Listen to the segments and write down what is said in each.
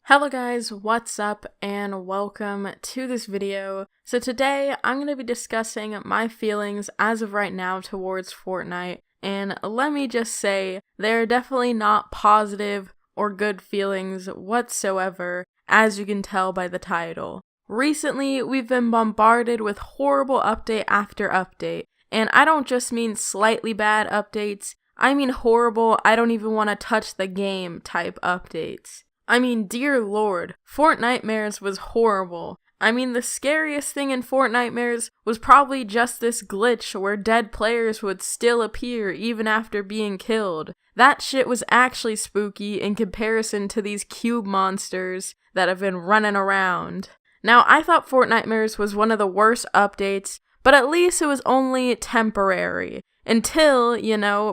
Hello guys, what's up and welcome to this video. So today I'm going to be discussing my feelings as of right now towards Fortnite, and let me just say they're definitely not positive or good feelings whatsoever, as you can tell by the title. Recently we've been bombarded with horrible update after update, and I don't just mean slightly bad updates, I mean horrible, I don't even want to touch the game type updates. I mean, dear lord, Fortnitemares was horrible. I mean, the scariest thing in Fortnitemares was probably just this glitch where dead players would still appear even after being killed. That shit was actually spooky in comparison to these cube monsters that have been running around. Now, I thought Fortnitemares was one of the worst updates, but at least it was only temporary. Until,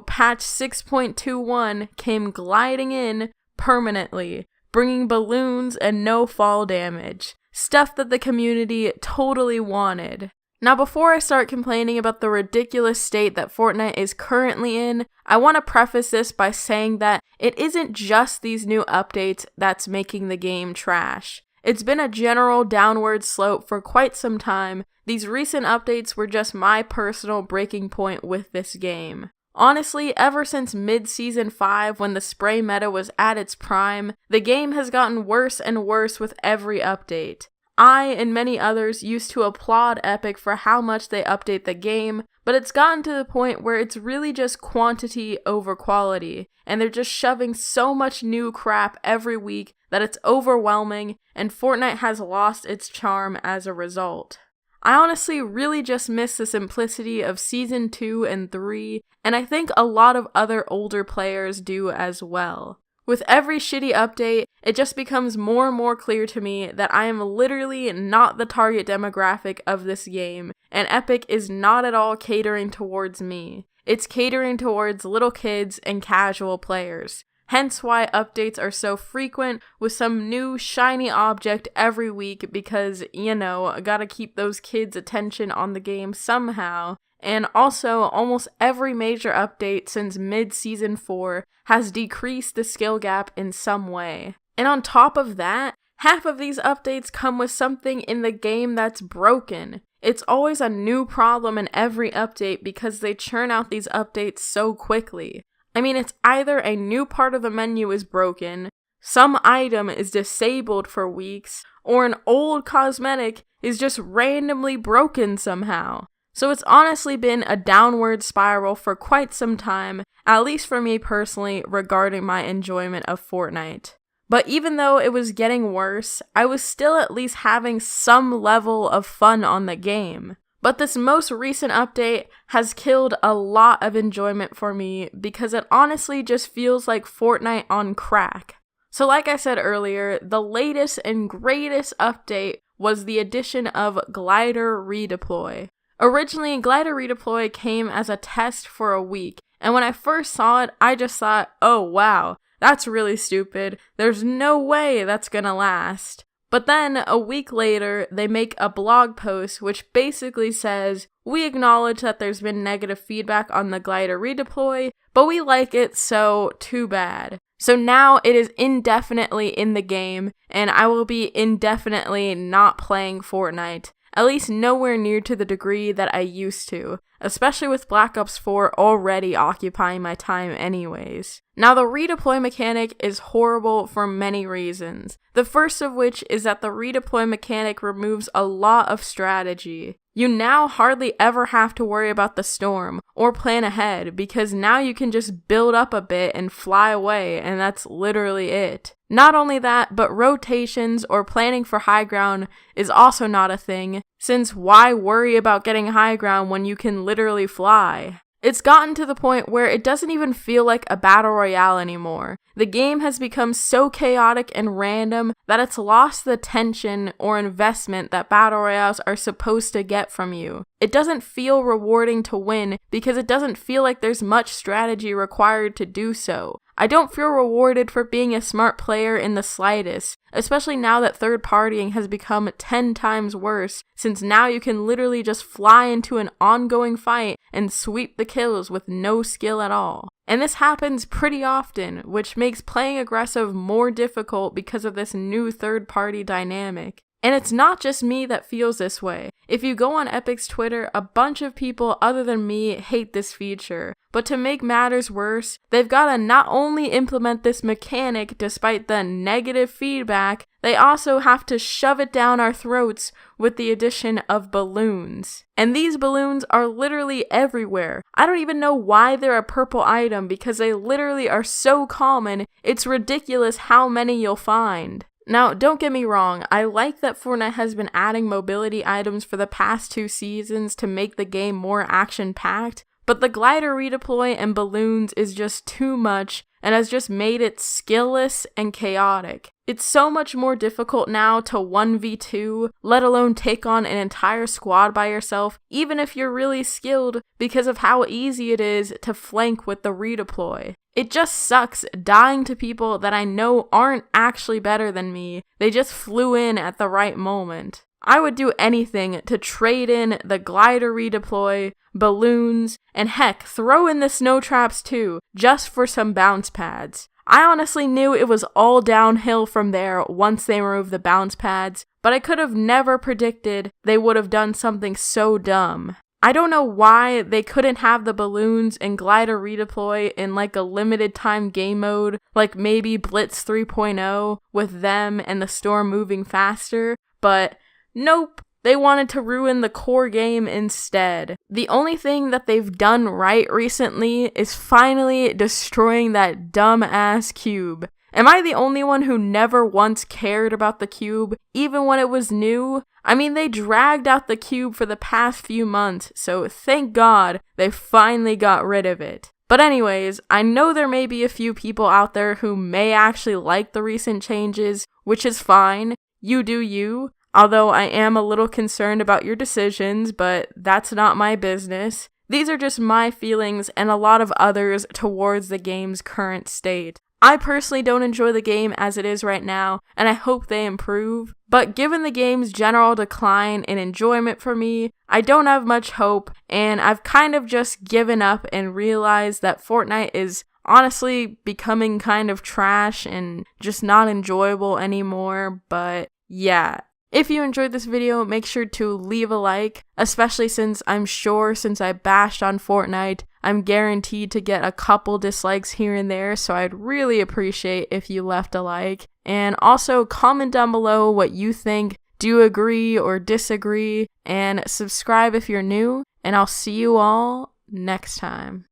patch 6.21 came gliding in permanently, bringing balloons and no fall damage. Stuff that the community totally wanted. Now before I start complaining about the ridiculous state that Fortnite is currently in, I want to preface this by saying that it isn't just these new updates that's making the game trash. It's been a general downward slope for quite some time. These recent updates were just my personal breaking point with this game. Honestly, ever since mid-season 5 when the spray meta was at its prime, the game has gotten worse and worse with every update. I and many others used to applaud Epic for how much they update the game, but it's gotten to the point where it's really just quantity over quality, and they're just shoving so much new crap every week that it's overwhelming, and Fortnite has lost its charm as a result. I honestly really just miss the simplicity of Season 2 and 3, and I think a lot of other older players do as well. With every shitty update, it just becomes more and more clear to me that I am literally not the target demographic of this game, and Epic is not at all catering towards me. It's catering towards little kids and casual players. Hence why updates are so frequent with some new shiny object every week because, gotta keep those kids' attention on the game somehow. And also, almost every major update since mid-season 4 has decreased the skill gap in some way. And on top of that, half of these updates come with something in the game that's broken. It's always a new problem in every update because they churn out these updates so quickly. I mean, it's either a new part of the menu is broken, some item is disabled for weeks, or an old cosmetic is just randomly broken somehow. So it's honestly been a downward spiral for quite some time, at least for me personally, regarding my enjoyment of Fortnite. But even though it was getting worse, I was still at least having some level of fun on the game. But this most recent update has killed a lot of enjoyment for me because it honestly just feels like Fortnite on crack. So like I said earlier, the latest and greatest update was the addition of Glider Redeploy. Originally, Glider Redeploy came as a test for a week, and when I first saw it, I just thought, oh wow, that's really stupid, there's no way that's gonna last. But then, a week later, they make a blog post which basically says, we acknowledge that there's been negative feedback on the Glider Redeploy, but we like it, so too bad. So now it is indefinitely in the game, and I will be indefinitely not playing Fortnite. At least nowhere near to the degree that I used to, especially with Black Ops 4 already occupying my time anyways. Now the redeploy mechanic is horrible for many reasons. The first of which is that the redeploy mechanic removes a lot of strategy. You now hardly ever have to worry about the storm or plan ahead because now you can just build up a bit and fly away, and that's literally it. Not only that, but rotations or planning for high ground is also not a thing, since why worry about getting high ground when you can literally fly? It's gotten to the point where it doesn't even feel like a battle royale anymore. The game has become so chaotic and random that it's lost the tension or investment that battle royales are supposed to get from you. It doesn't feel rewarding to win because it doesn't feel like there's much strategy required to do so. I don't feel rewarded for being a smart player in the slightest, especially now that third partying has become 10 times worse, since now you can literally just fly into an ongoing fight and sweep the kills with no skill at all. And this happens pretty often, which makes playing aggressive more difficult because of this new third-party dynamic. And it's not just me that feels this way. If you go on Epic's Twitter, a bunch of people other than me hate this feature. But to make matters worse, they've gotta not only implement this mechanic despite the negative feedback, they also have to shove it down our throats with the addition of balloons. And these balloons are literally everywhere. I don't even know why they're a purple item because they literally are so common, it's ridiculous how many you'll find. Now, don't get me wrong, I like that Fortnite has been adding mobility items for the past 2 seasons to make the game more action-packed, but the glider redeploy and balloons is just too much and has just made it skillless and chaotic. It's so much more difficult now to 1v2, let alone take on an entire squad by yourself, even if you're really skilled, because of how easy it is to flank with the redeploy. It just sucks dying to people that I know aren't actually better than me, they just flew in at the right moment. I would do anything to trade in the glider redeploy, balloons, and heck, throw in the snow traps too, just for some bounce pads. I honestly knew it was all downhill from there once they removed the bounce pads, but I could have never predicted they would have done something so dumb. I don't know why they couldn't have the balloons and glider redeploy in like a limited time game mode, like maybe Blitz 3.0 with them and the storm moving faster, but nope. They wanted to ruin the core game instead. The only thing that they've done right recently is finally destroying that dumb-ass cube. Am I the only one who never once cared about the cube, even when it was new? I mean, they dragged out the cube for the past few months, so thank God they finally got rid of it. But anyways, I know there may be a few people out there who may actually like the recent changes, which is fine. You do you. Although I am a little concerned about your decisions, but that's not my business. These are just my feelings and a lot of others towards the game's current state. I personally don't enjoy the game as it is right now, and I hope they improve. But given the game's general decline in enjoyment for me, I don't have much hope, and I've kind of just given up and realized that Fortnite is honestly becoming kind of trash and just not enjoyable anymore, but yeah. If you enjoyed this video, make sure to leave a like, especially since I'm sure since I bashed on Fortnite, I'm guaranteed to get a couple dislikes here and there, so I'd really appreciate if you left a like. And also comment down below what you think. Do you agree or disagree? And subscribe if you're new, and I'll see you all next time.